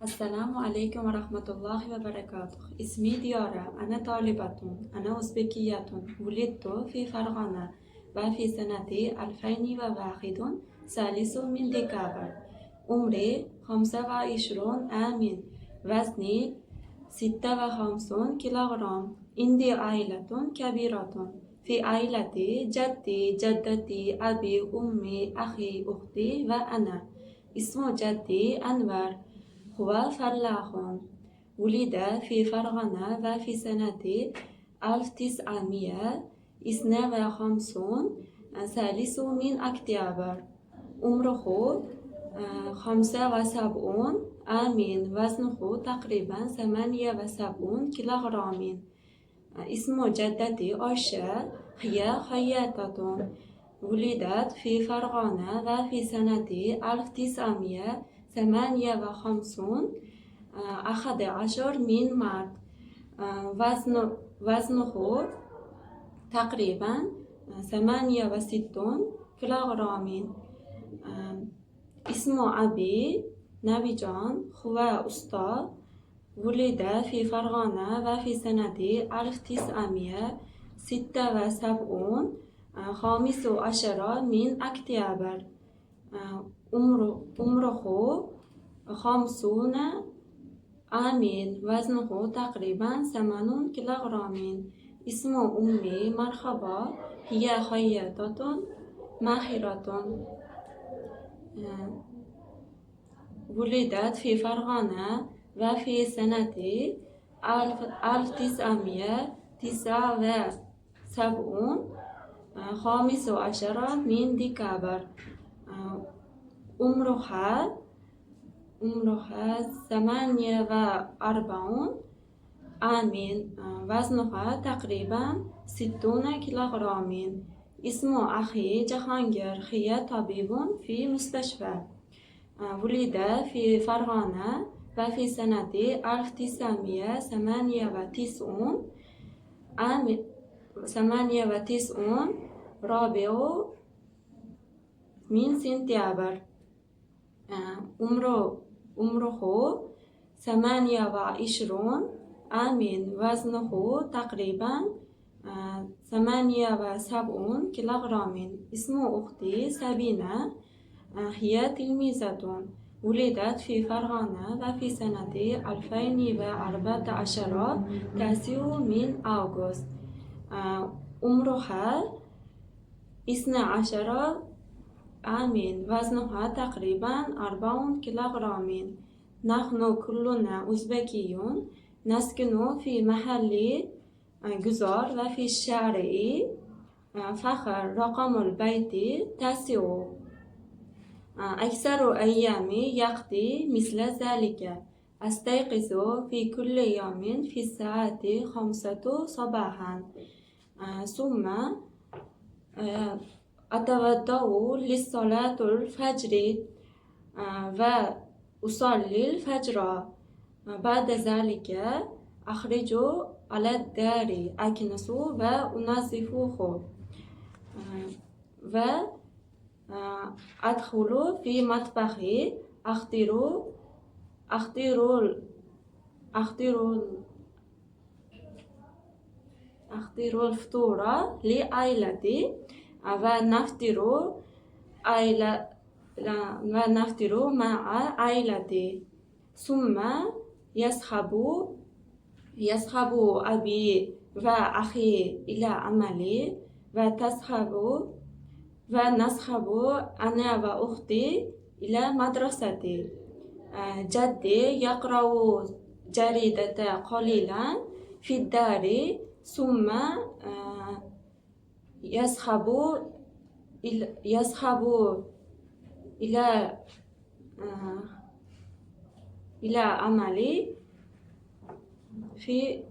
السلام عليكم ورحمة الله وبركاته. اسمي ديارة، أنا طالبة، أنا أوزبكية. ولدت في فرغانة وفي سنة 2001 ثالث من ديكابر. عمري 25 عام. وزني 56 كيلوغرام. عندي عائلة كبيرة. في عائلتي جدي، جدتي، أبي، أمي، أخي، أختي وأنا. اسم جدي أنور، هو فلاح. ولد في فرغانة وفي سنة 1952 ثالث من أكتوبر. عمره 75 عام. وزنه تقريبا 78 كيلوغرام. اسم جدتي عائشة، هي خياطة. ولدت في فرغانة وفي سنة 1958 11 من مارس. وزنه تقريبا 68 كيلوغرام. اسم أبي نبي جان، هو أستاذ. ولد في فرغانة وفي سنة 1976 15 من أكتوبر. عمره 50 عام. وزنه تقريبا 8 كيلوغرام. اسم أمي مرحبا، هي خياطة ماهرة. ولدت في فرغانة وفي سنة 1979 15 من ديكابر. عمرها 48 عام. وزنها تقريبا 60 كيلوغرام. اسم أخي جهانگیر، هي طبيب في مستشفى. ولد في فرغانة وفي سنة 1998 رابع من سنتيابر. عمره 28 عام. وزنه تقريبا 78 كيلوغرام. اسم أختي سابينة، هي تلميذة. ولدت في فرغانة وفي سنة 2014 9 من أغسطس. عمرها 12 عام. وزنها تقريبا 4 كيلوغرام. نحن كلنا أوزبكيون، نسكن في محل جزار وفي الشارع فخر. رقم البيت 9. أكثر أيامي يقضي مثل ذلك. أستيقظ في كل يوم في الساعة 5 صباحا. ثم أتوضأ لصلاة الفجر وأصلي الفجر. بعد ذلك أخرج على الدار، أكنس وأنظفه، وأدخل في مطبخي أحضر الفطور لعائلتي ونفطر مع عائلتي. ثم يذهب أبي وأخي إلى عملي، ونذهب أنا وأختي إلى مدرستي. جدي يقرأ جريدة قليلا في الدار، ثم يذهب إلى عملي في